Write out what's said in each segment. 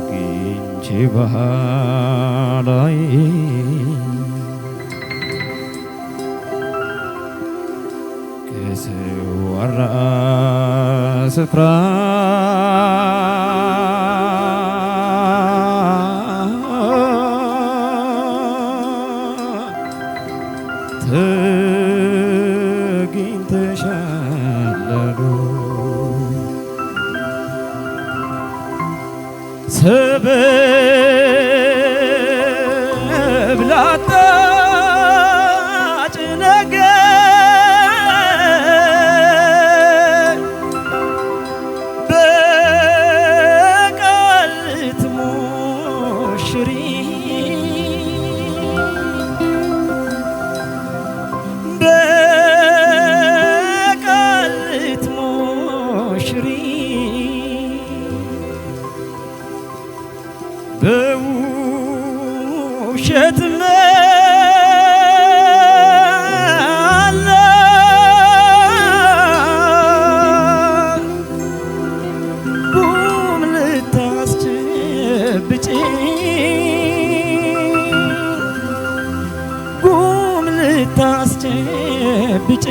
ተገኝቼ ባህላዬ ከሰዋራ ስፍራ ተገኝተሻል ሰበብ ላጣች ነገር በቃል ትሞሽሪ በቃል ትሞሽሪ በውሸት መላ ቁም ልታስጨብጪ ቁም ልታስጨብጪ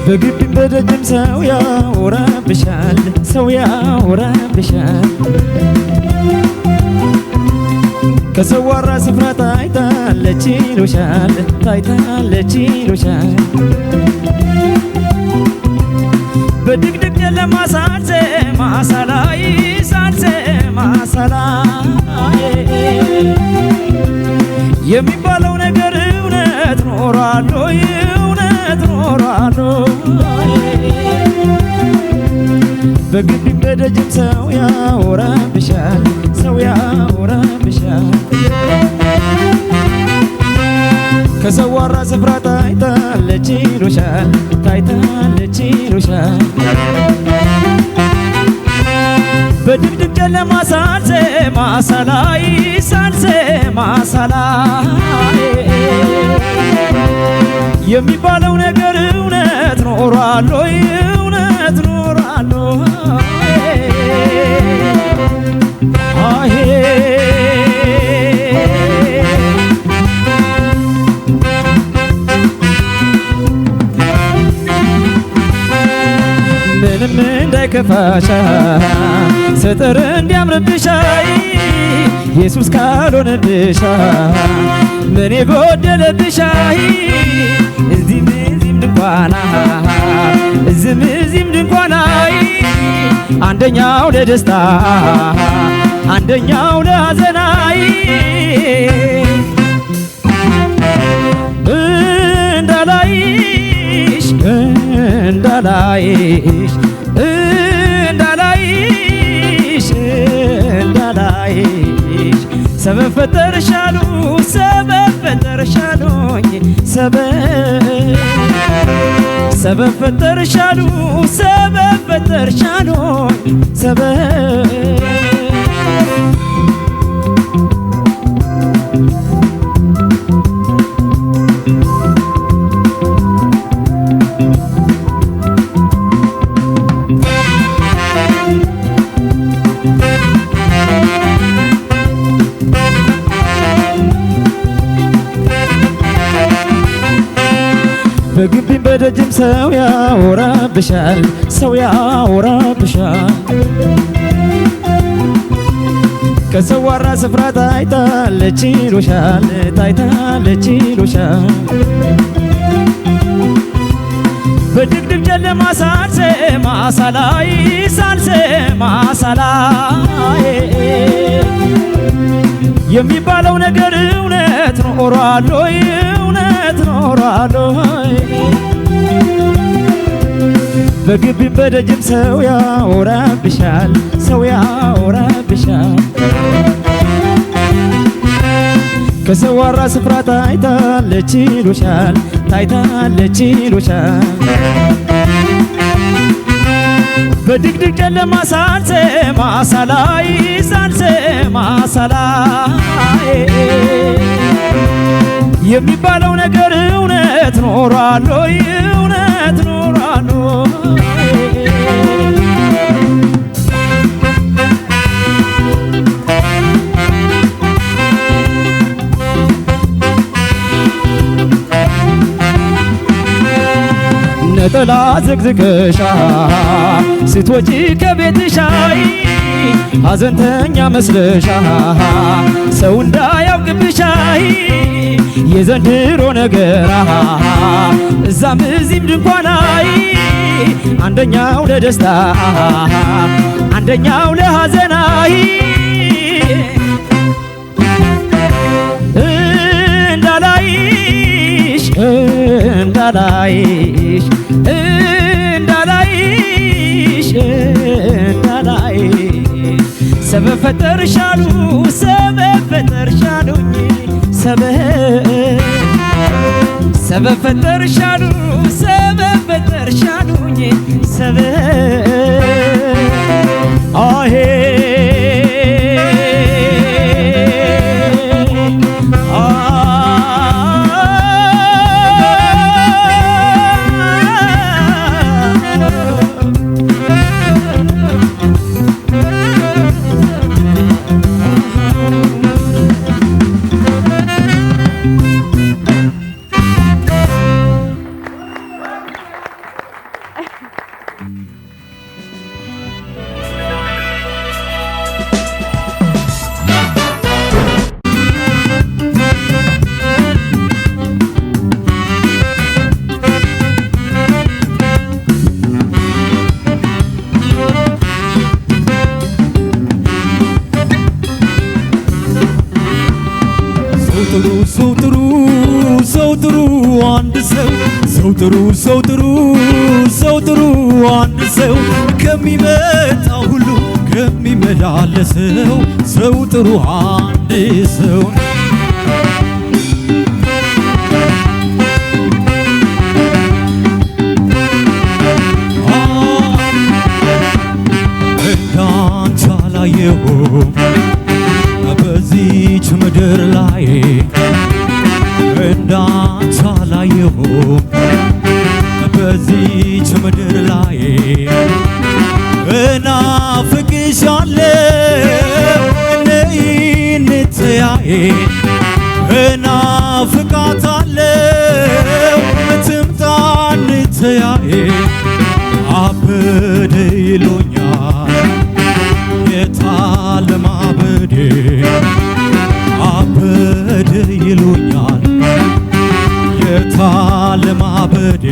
በግቢም በደጅም ሰው ያወራብሻል ሰው ያወራብሻል ከሰዋራ ስፍራ ታይታለች ይሉሻል ታይታለች ይሉሻል በድቅድቅ ጨለማ ሳልሰማ ሳላይ ሳልሰማ ሳላይ የሚባለው ነገር እውነት ኖሯል እውነት ኖሯል በግቢም በደጅም ሰው ያወራብሻል ሰው ያወራብሻል ከሰዋራ ስፍራ ታይታለች ይሉሻል ታይታለች ይሉሻል በድቅድቅ ጨለማ ሳልሰማ ሳላይ ሳልሰማ ሳላይ የሚባለው ነገር እውነት ኖሯል እውነት ኖሯል አሄ ምንም እንዳይከፋሽ ስጥር እንዲያምርብሽ ኢየሱስ ካልሆነብሽ ምን የጎደለብሽ እዚህም እዚህም ድንኳና እዚህም እዚህም ድንኳና አንደኛው ለደስታ አንደኛው ለሐዘናይ እንዳላይሽ እንዳላይሽ እንዳላይሽ እንዳላይሽ ሰበብ ፈጠርሻሉ ሰበብ ፈጠርሻሉኝ ሰበብ ፈጠርሻሉ ሰበብ ፈጠርሻሉኝ ሰበብ በግቢም በደጅም ሰው ያወራብሻል ሰው ያወራብሻል ከሰዋራ ስፍራ ታይታለች ይሉሻል ታይታለች ይሉሻል በድቅድቅ ጨለማ ሳልሰማ ሳላይ ሳልሰማ ሳላይ የሚባለው ነገር እውነት ኖሯል ወይ እውነት ኖሯል ወይ በግቢም በደጅም ሰው ያወራብሻል ሰው ያወራብሻል ከሰዋራ ስፍራ ታይታለች ይሉሻል ታይታለች ይሉሻል በድቅድቅ ጨለማ ሳልሰማ ሳላይ ሳልሰማ ሳላይ የሚባለው ነገር እውነት ኖሯል ወይ እውነት ኖሯል ነጠላ ዝግዝግሻ ስትወጪ ከቤትሻይ ሐዘንተኛ መስለሻ ሰው እንዳያውቅብሻይ የዘንድሮ ነገር እዛም እዚህም ድንኳናይ አንደኛው ለደስታ አንደኛው ለሐዘናይ እንዳላይሽ እንዳላይሽ እንዳላይሽ እንዳላይሽ ሰበብ ፈጠርሻሉ ሰበብ ፈጠርሻሉኝ ሰበብ ፈጠርሻሉ ሰበብ ፈጠርሻሉኝ ሰበብ አሄ ሰው ጥሩ አንድ ሰው ከሚመጣው ሁሉ ከሚመላለሰው ሰው ጥሩ አንድ ሰው እንዳንተ አላየሁም በዚች ምድር ላይ እንዳንተ አላየሁም በዚች ምድር ላይ እናፍቅሻለሁ ነይ እንተያይ እናፍቃታለሁ ትምጣ እንተያይ አበደ ይሉኛል የታለ ማበዴ አበደ ይሉኛል የታለ ማበዴ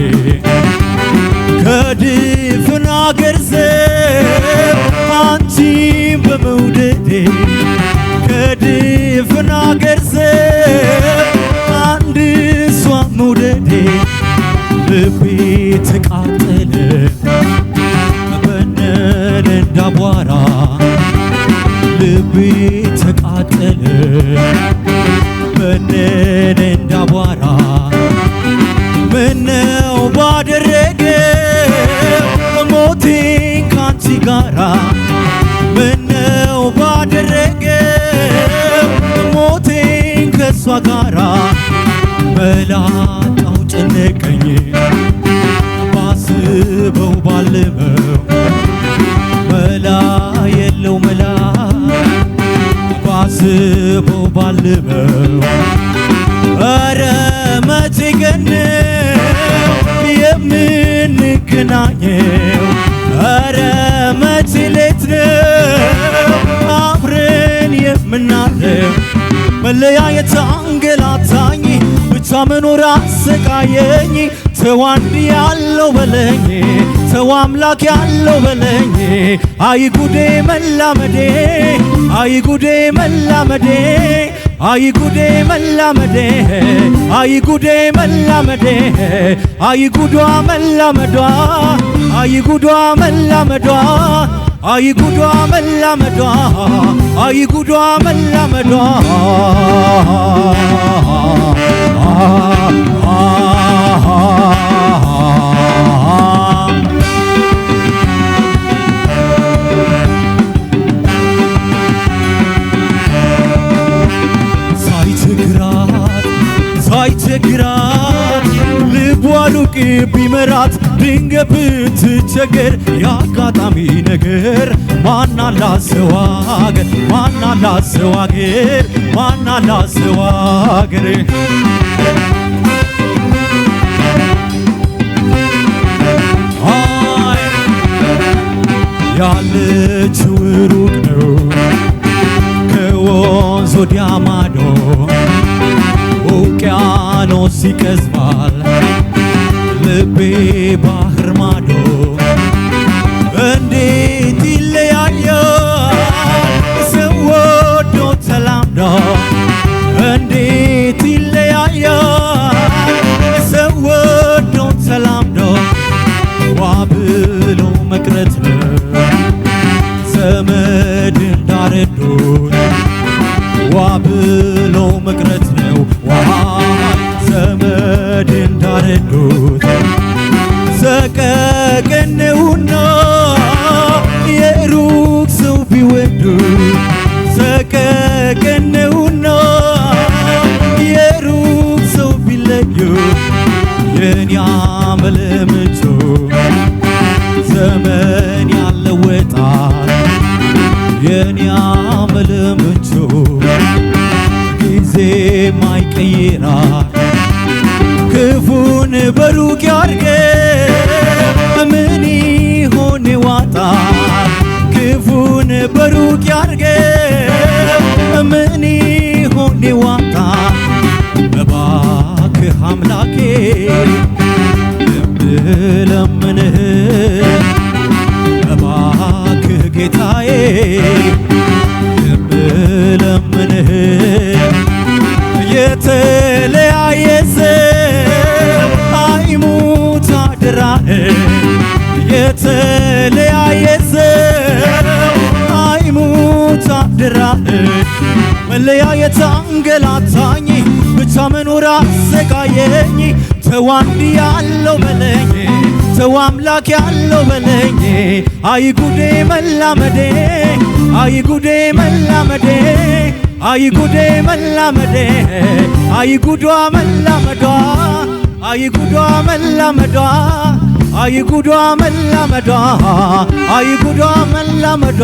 ከድፍን አገር ዘብ አንቺን በመውደዴ ከድፍን አገር ዘብ አንድ እሷን መውደዴ ልቤ ተቃጠለ በነነ እንዳቧራ ልቤ ተቃጠለ በነነ እንዳቧራ ምነው ባደረገው ሞቴን ካንቺ ጋራ ምነው ባደረገው ሞቴን ከሷ ጋራ መላጣው ጨነቀኝ ባስበው ባልመው መላ የለው መላ ባስበው ባልመው ኧረ መቼ ገነው የምንገናኘው ኧረ መቼ ሌት ነው አብረን የምናድረው መለያየት አንገላታኝ ብቻ መኖር አሰቃየኝ ሰው አንድ ያለው በለኝ ሰው አምላክ ያለው በለኝ አይ ጉዴ መላመዴ አይ ጉዴ መላመዴ አይ ጉዴ መላመዴ አይ ጉዴ መላመዴ አይ ጉዷ መላመዷ አይ ጉዷ መላመዷ አይ ጉዷ መላመዷ አይ ጉዷ መላመዷ ሳይቸግራት ልቧ ሩቅ ቢመራት ድንገት ብትቸገር የአጋጣሚ ነገር ማናላት ሰው አገር ማናላት ሰው አገር ማናላት ሰው አገር ያለችው ሩቅ ነው ከወንዝ ወዲያ ማዶ ውቅያኖስ ይቀዝፋል ልቤ ባህር ማዶ እንዴት ይለያያል ሰው ወዶ ተላምዶ እንዴት ይለያያል ሰው ወዶ ተላምዶ ዋ ብሎ መቅረት ነው ዘመድ እንዳረዱት ዋ ብሎ መቅረት ነው ዘመድ እንዳረዱት ሰቀቀነውና የሩቅ ሰው ቢወዱ ሰቀቀነውና የሩቅ ሰው ቢለዩ የኔ አመለምቾ ዘመን ያለወጣል የኔ አመለምቾ ጊዜ ማይቀይራል ክፉን በሩቅ ያርገ ምን ይሆን ዋጣል ክፉን በሩቅ ያርገ ምን ይሆን ዋጣል እባክህ አምላኬ ልለምንህ እባክህ ጌታዬ ልለምንህ የተለያየ ሰው አይሙት አደራህ የተለያየ ሰው አይሙት አደራህ መለያየት አንገላታኝ ብቻ መኖር አሰቃየኝ ተው አንድ ያለው በለኝ ተው አምላክ ያለው በለኝ አይ ጉዴ መላመዴ አይ ጉዴ መላመዴ አይ ጉዴ መላመዴ አይ ጉዷ መላመዷ አይ ጉዷ መላመዷ አይ ጉዷ መላመዷ አይ ጉዷ መላመዷ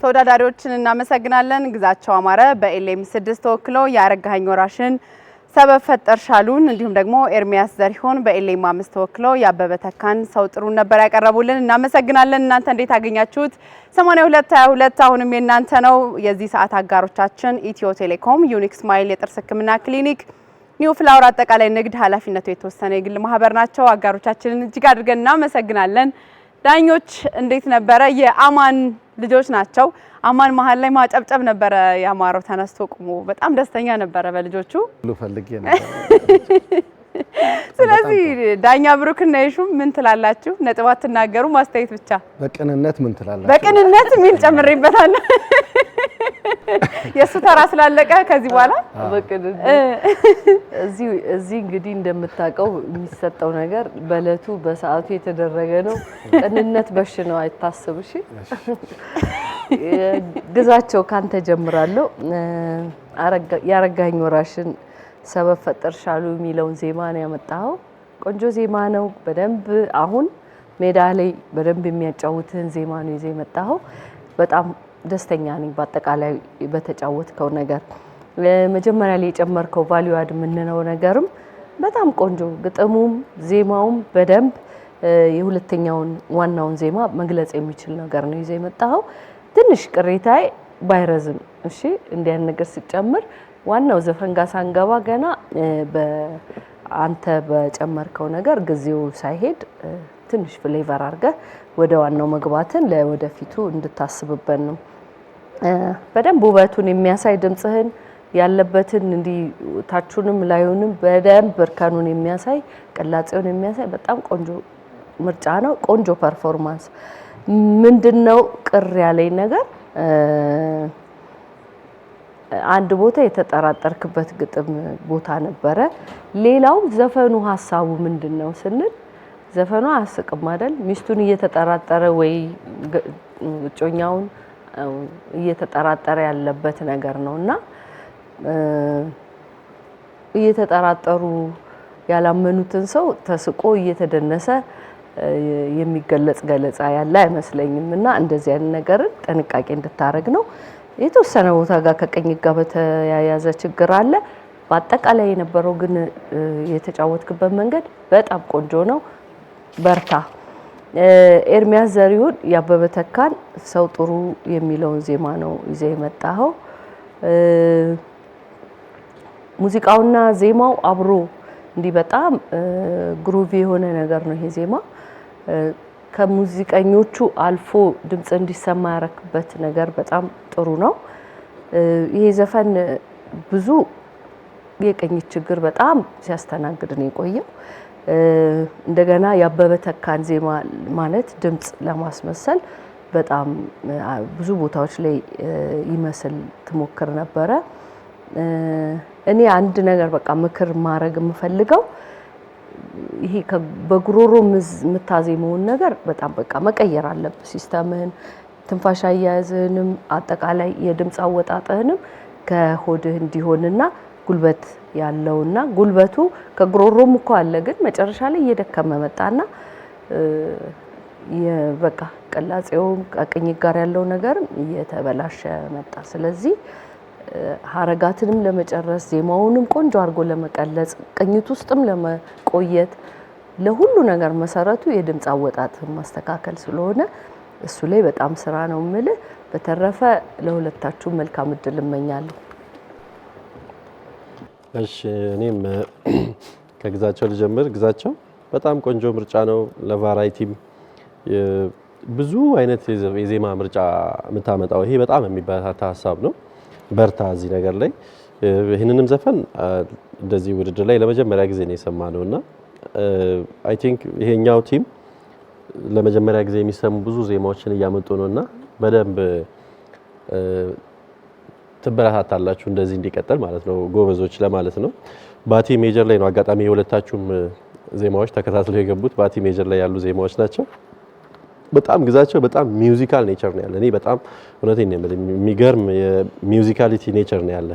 ተወዳዳሪዎችን እናመሰግናለን። ግዛቸው አማረ በኤልኤም 6 ተወክሎ ያረጋኸኝ ወራሽን ሰበብ ፈጠር ሻሉን እንዲሁም ደግሞ ኤርሚያስ ዘሪሁን በኤልኤም 5 ተወክሎ ያበበ ተካን ሰው ጥሩን ነበር ያቀረቡልን። እናመሰግናለን። እናንተ እንዴት አገኛችሁት? 8222 አሁንም የናንተ ነው። የዚህ ሰዓት አጋሮቻችን ኢትዮ ቴሌኮም፣ ዩኒክ ስማይል የጥርስ ህክምና ክሊኒክ፣ ኒው ፍላወር አጠቃላይ ንግድ ኃላፊነቱ የተወሰነ የግል ማህበር ናቸው። አጋሮቻችንን እጅግ አድርገን እናመሰግናለን። ዳኞች እንዴት ነበረ? የአማን ልጆች ናቸው። አማን መሀል ላይ ማጨብጨብ ነበረ ያማረው። ተነስቶ ቁሞ በጣም ደስተኛ ነበረ በልጆቹ ፈልጌ ነበር። ስለዚህ ዳኛ ብሩክና ይሹም ምን ትላላችሁ? ነጥባት ትናገሩ ማስተያየት ብቻ። በቅንነት ምን ትላላችሁ? በቅንነት ምን ጨምሬበታለሁ። የሱ ተራ ስላለቀ ከዚህ በኋላ በቅንነት እዚህ እንግዲህ እንደምታውቀው የሚሰጠው ነገር በእለቱ በሰዓቱ የተደረገ ነው። ቅንነት በሽ ነው አይታሰብ። እሺ ግዛቸው ካንተ ጀምራለሁ። ያረጋኸኝ ወራሽን ሰበብ ፈጠር ሻሉ የሚለውን ዜማ ነው ያመጣው። ቆንጆ ዜማ ነው። በደንብ አሁን ሜዳ ላይ በደንብ የሚያጫውትን ዜማ ነው ይዘህ የመጣው። በጣም ደስተኛ ነኝ በአጠቃላይ በተጫወትከው ነገር መጀመሪያ ላይ የጨመርከው ቫልዩ አድ ምንነው ነገርም በጣም ቆንጆ ግጥሙም ዜማውም በደንብ የሁለተኛውን ዋናውን ዜማ መግለጽ የሚችል ነገር ነው ይዘህ የመጣኸው ትንሽ ቅሬታዬ ባይረዝም እሺ እንዲያን ነገር ሲጨምር ዋናው ዘፈን ጋር ሳንገባ ገና በአንተ በጨመርከው ነገር ግዚው ሳይሄድ ትንሽ ፍሌቨር አድርገህ ወደ ዋናው መግባትን ለወደፊቱ እንድታስብበት ነው በደንብ ውበቱን የሚያሳይ ድምጽህን ያለበትን እንዲ ታቹንም ላዩንም በደንብ እርከኑን የሚያሳይ ቅላጼውን የሚያሳይ በጣም ቆንጆ ምርጫ ነው ቆንጆ ፐርፎርማንስ ምንድነው ቅር ያለኝ ነገር አንድ ቦታ የተጠራጠርክበት ግጥም ቦታ ነበረ ሌላው ዘፈኑ ሐሳቡ ምንድነው ስንል ዘፈኑ አስቅም አይደል ሚስቱን እየተጠራጠረ ወይ ጮኛውን እየተጠራጠረ ያለበት ነገር ነውና እየተጠራጠሩ ያላመኑትን ሰው ተስቆ እየተደነሰ የሚገለጽ ገለጻ ያለ አይመስለኝምና እንደዚህ አይነት ነገር ጥንቃቄ እንድታረግ ነው የተወሰነ ቦታ ጋር ከቀኝ ጋር በተያያዘ ችግር አለ በአጠቃላይ የነበረው ግን የተጫወትክበት መንገድ በጣም ቆንጆ ነው በርታ ኤርሚያስ ዘሪሁን ያበበ ተካን ሰው ጥሩ የሚለውን ዜማ ነው ይዘህ የመጣኸው ሙዚቃውና ዜማው አብሮ እንዲህ በጣም ግሩቪ የሆነ ነገር ነው ይሄ ዜማ ከሙዚቀኞቹ አልፎ ድምጽ እንዲሰማ ያረክበት ነገር በጣም ጥሩ ነው ይሄ ዘፈን ብዙ የቅኝት ችግር በጣም ሲያስተናግድ ነው የቆየው እንደገና ያበበ ተካን ዜማ ማለት ድምጽ ለማስመሰል በጣም ብዙ ቦታዎች ላይ ይመስል ተሞክር ነበረ እኔ አንድ ነገር በቃ ምክር ማረግ የምፈልገው ይሄ በጉሮሮ ምታዜመውን ነገር በጣም በቃ መቀየር አለበት ሲስተምህን ትንፋሽ አያያዝህንም አጠቃላይ የድምጽ አወጣጥህንም ከሆድህ እንዲሆንና ጉልበት ያለውና ጉልበቱ ከጉሮሮም እኮ አለ ግን መጨረሻ ላይ እየደከመ መጣና የበቃ ቅላጼውም ከቅኝ ጋር ያለው ነገር እየተበላሸ መጣ ስለዚህ ሐረጋትንም ለመጨረስ ዜማውንም ቆንጆ አርጎ ለመቀለጽ ቅኝት ውስጥም ለመቆየት ለሁሉ ነገር መሰረቱ የድምጽ አወጣጥ ማስተካከል ስለሆነ እሱ ላይ በጣም ስራ ነው ማለት በተረፈ ለሁለታችሁ መልካም እድል እመኛለሁ እሺ እኔም ከግዛቸው ልጀምር ግዛቸው በጣም ቆንጆ ምርጫ ነው ለቫራይቲም ብዙ አይነት የዜማ ምርጫ የምታመጣው ይሄ በጣም የሚበረታታ ሐሳብ ነው በርታ እዚህ ነገር ላይ ይሄንንም ዘፈን እንደዚህ ውድድር ላይ ለመጀመሪያ ጊዜ ነው የሰማነውና አይ ቲንክ ይሄኛው ቲም ለመጀመሪያ ጊዜ የሚሰሙ ብዙ ዜማዎችን እያመጡ ነውና በደንብ ትበረታታላችሁ እንደዚህ እንዲቀጥል ማለት ነው ጎበዞች ለማለት ነው ባቲ ሜጀር ላይ ነው አጋጣሚ የሁለታችሁም ዜማዎች ተከታትለው የገቡት ባቲ ሜጀር ላይ ያሉ ዜማዎች ናቸው በጣም ግዛቸው በጣም ሚውዚካል ኔቸር ነው ያለ እኔ በጣም እውነቴን ነው የሚገርም የሚውዚካሊቲ ኔቸር ነው ያለ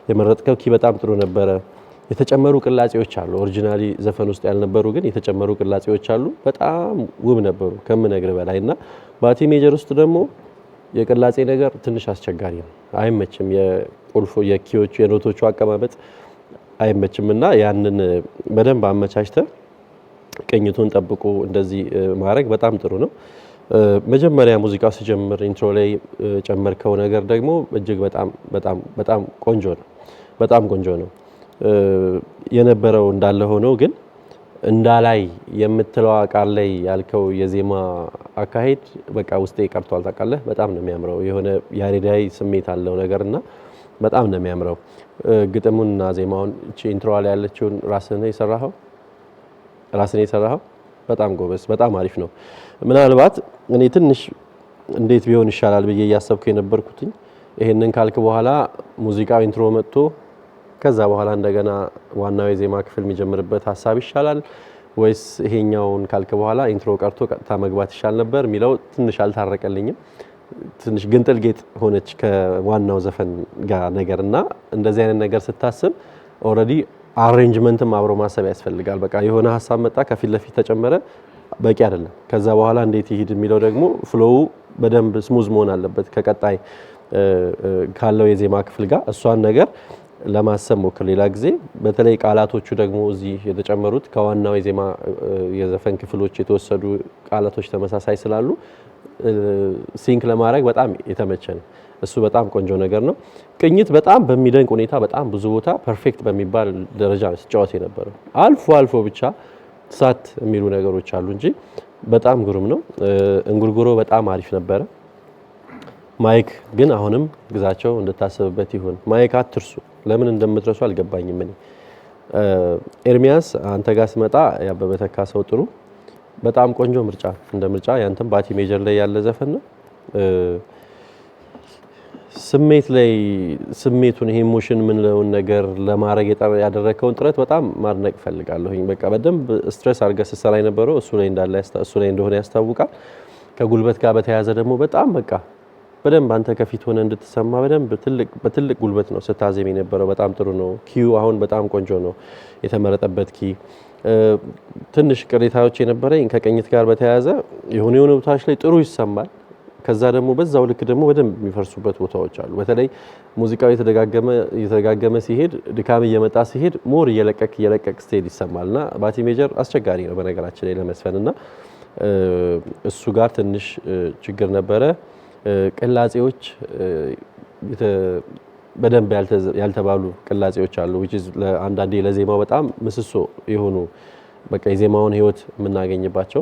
የመረጥከው ኪ በጣም ጥሩ ነበረ የተጨመሩ ቅላጼዎች አሉ ኦሪጂናሊ ዘፈን ውስጥ ያልነበሩ ግን የተጨመሩ ቅላጼዎች አሉ በጣም ውብ ነበሩ ከምነግር በላይና ባቲ ሜጀር ውስጥ ደግሞ የቅላጼ ነገር ትንሽ አስቸጋሪ ነው አይመችም የቁልፎ የኪዎቹ የኖቶቹ አቀማመጥ አይመችምና ያንን በደንብ አመቻችተ ቅኝቱን ጠብቆ እንደዚህ ማድረግ በጣም ጥሩ ነው መጀመሪያ ሙዚቃው ሲጀምር ኢንትሮ ላይ ጨመርከው ነገር ደግሞ እጅግ በጣም ቆንጆ ነው በጣም ቆንጆ ነው የነበረው እንዳለ ሆኖ ግን እንዳላይ የምትለው ቃል ላይ ያልከው የዜማ አካሄድ በቃ ውስጤ ቀርቷል ታውቃለህ በጣም ነው የሚያምረው የሆነ ያሬዳዊ ስሜት አለው ነገርና በጣም ነው የሚያምረው ግጥሙንና ዜማውን እቺ ኢንትሮ ላይ ያለችውን ራስህን የሰራኸው በጣም ጎበዝ በጣም አሪፍ ነው ምናልባት እኔ ትንሽ እንዴት ቢሆን ይሻላል ብዬ ያሰብኩ የነበርኩትኝ ይሄንን ካልክ በኋላ ሙዚቃው ኢንትሮ መጥቶ ከዛ በኋላ እንደገና ዋናው የዜማ ክፍል የሚጀምርበት ሐሳብ ይሻላል ወይስ ይሄኛውን ካልክ በኋላ ኢንትሮ ቀርቶ ቀጥታ መግባት ይሻል ነበር ሚለው ትንሽ አልታረቀልኝም ትንሽ ግንጥል ጌጥ ሆነች ከዋናው ዘፈን ጋር ነገርና እንደዚህ አይነት ነገር ስታስብ ኦሬዲ አሬንጅመንትም አብሮ ማሰብ ያስፈልጋል በቃ የሆነ ሐሳብ መጣ ከፊት ለፊት ተጨመረ በቂ አይደለም ከዛ በኋላ እንዴት ይሄድ የሚለው ደግሞ ፍሎው በደንብ ስሙዝ መሆን አለበት ከቀጣይ ካለው የዜማ ክፍል ጋር እሷን ነገር ለማሰብ ሞክር። ሌላ ጊዜ በተለይ ቃላቶቹ ደግሞ እዚህ የተጨመሩት ከዋናው የዜማ የዘፈን ክፍሎች የተወሰዱ ቃላቶች ተመሳሳይ ስላሉ ሲንክ ለማድረግ በጣም የተመቸ ነው። እሱ በጣም ቆንጆ ነገር ነው። ቅኝት በጣም በሚደንቅ ሁኔታ በጣም ብዙ ቦታ ፐርፌክት በሚባል ደረጃ ነው ሲጫወት የነበረው። አልፎ አልፎ ብቻ ሳት የሚሉ ነገሮች አሉ እንጂ በጣም ግሩም ነው። እንጉርጉሮ በጣም አሪፍ ነበረ። ማይክ ግን አሁንም ግዛቸው እንድታስብበት ይሁን። ማይክ አትርሱ። ለምን እንደምትረሱ አልገባኝም። እኔ ኤርሚያስ አንተ ጋር ስመጣ ያበበ ተካ ሰው ጥሩ በጣም ቆንጆ ምርጫ እንደ ምርጫ ያንተም ባቲ ሜጀር ላይ ያለ ዘፈን ነው። ስሜት ላይ ስሜቱን ይሄ ኢሞሽን ምንለውን ነገር ለማድረግ ያደረከውን ጥረት በጣም ማድነቅ ፈልጋለሁኝ። በቃ በደንብ ስትሬስ አድርገህ ስትሰራ የነበረው እሱ ላይ እንደሆነ ያስታውቃል። ከጉልበት ጋር በተያያዘ ደግሞ በጣም በቃ በደንብ አንተ ከፊት ሆነ እንድትሰማ በደንብ በትልቅ ጉልበት ነው ስታዜም የነበረው። በጣም ጥሩ ነው። ኪዩ አሁን በጣም ቆንጆ ነው የተመረጠበት ኪ። ትንሽ ቅሬታዎች የነበረኝ ከቅኝት ጋር በተያያዘ የሆነ ቦታዎች ላይ ጥሩ ይሰማል። ከዛ ደግሞ በዛው ልክ ደግሞ በደንብ የሚፈርሱበት ቦታዎች አሉ። በተለይ ሙዚቃው የተደጋገመ ሲሄድ ድካም እየመጣ ሲሄድ ሞር እየለቀቅ ስትሄድ ይሰማልና ባቲ ሜጀር አስቸጋሪ ነው በነገራችን ላይ ለመስፈንና እሱ ጋር ትንሽ ችግር ነበረ። ቅላጼዎች በደንብ ያልተባሉ ቅላጼዎች አሉ which is አንዳንዴ ለዜማው በጣም ምሰሶ የሆኑ በቃ የዜማውን ህይወት የምናገኝባቸው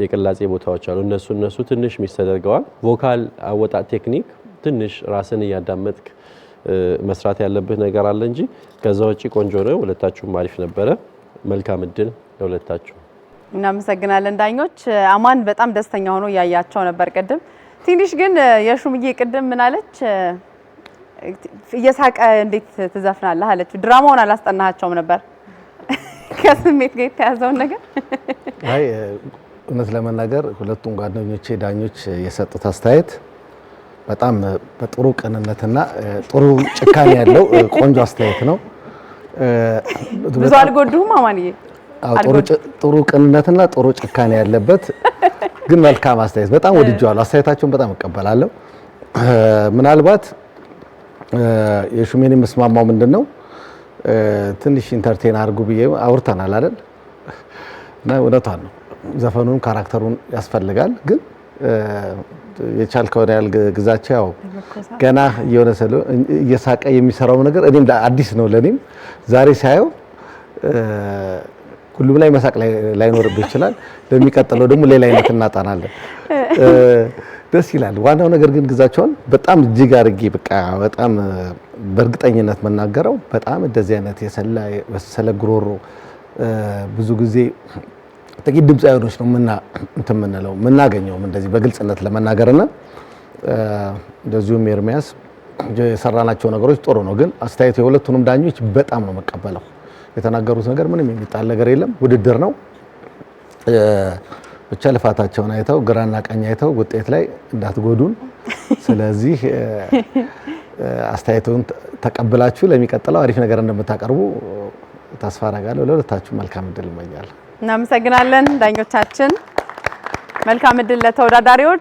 የቅላጼ ቦታዎች አሉ። እነሱ ትንሽ ሚስ ተደርገዋል። ቮካል አወጣጥ ቴክኒክ ትንሽ ራስን እያዳመጥክ መስራት ያለብህ ነገር አለ እንጂ ከዛ ውጪ ቆንጆ ነው። ሁለታችሁም አሪፍ ነበረ። መልካም እድል ለሁለታችሁ። እናመሰግናለን ዳኞች። አማን በጣም ደስተኛ ሆኖ ያያቸው ነበር ቅድም። ትንሽ ግን የሹምዬ ቅድም ምን አለች? እየሳቀ እንዴት ትዘፍናለህ አለች። ድራማውን አላስጠናቸውም ነበር ከስሜት ጋር የተያዘውን ነገር። አይ እውነት ለመናገር ሁለቱም ጓደኞቼ ዳኞች የሰጡት አስተያየት በጣም በጥሩ ቅንነትና ጥሩ ጭካኔ ያለው ቆንጆ አስተያየት ነው። ብዙ አልጎዱም አማንዬ? ጥሩ ቅንነትና ጥሩ ጭካኔ ያለበት ግን መልካም አስተያየት በጣም ወድጄዋለሁ። አስተያየታቸውን በጣም እቀበላለሁ። ምናልባት የሹሜን መስማማው ምንድነው ትንሽ ኢንተርቴን አድርጉ ብዬ አውርተናል አይደል? እና እውነቷን ነው። ዘፈኑን ካራክተሩን ያስፈልጋል። ግን የቻልከው ያህል ግዛቸው ያው ገና የሆነ ሰው እየሳቀ የሚሰራው ነገር እኔም አዲስ ነው ለኔም። ዛሬ ሳየው ሁሉም ላይ መሳቅ ላይኖርብህ ይችላል። ለሚቀጥለው ደግሞ ሌላ አይነት እናጣናለን። ደስ ይላል። ዋናው ነገር ግን ግዛቸውን በጣም እጅግ አድርጌ በቃ በጣም በእርግጠኝነት መናገረው በጣም እንደዚህ አይነት የሰለ ጉሮሮ ብዙ ጊዜ ጥቂት ድምጻውያኖች ነው የምናገኘው እንደዚህ በግልጽነት ለመናገርና እንደዚሁም ኤርሚያስ የሰራናቸው ነገሮች ጥሩ ነው። ግን አስተያየቱ የሁለቱንም ዳኞች በጣም ነው መቀበለው። የተናገሩት ነገር ምንም የሚጣል ነገር የለም። ውድድር ነው። ብቻ ልፋታቸውን አይተው ግራና ቀኝ አይተው ውጤት ላይ እንዳትጎዱን። ስለዚህ አስተያየቱን ተቀብላችሁ ለሚቀጥለው አሪፍ ነገር እንደምታቀርቡ ተስፋ አደርጋለሁ። ለሁለታችሁ መልካም እድል እመኛለሁ። እናመሰግናለን ዳኞቻችን። መልካም እድል ለተወዳዳሪዎች።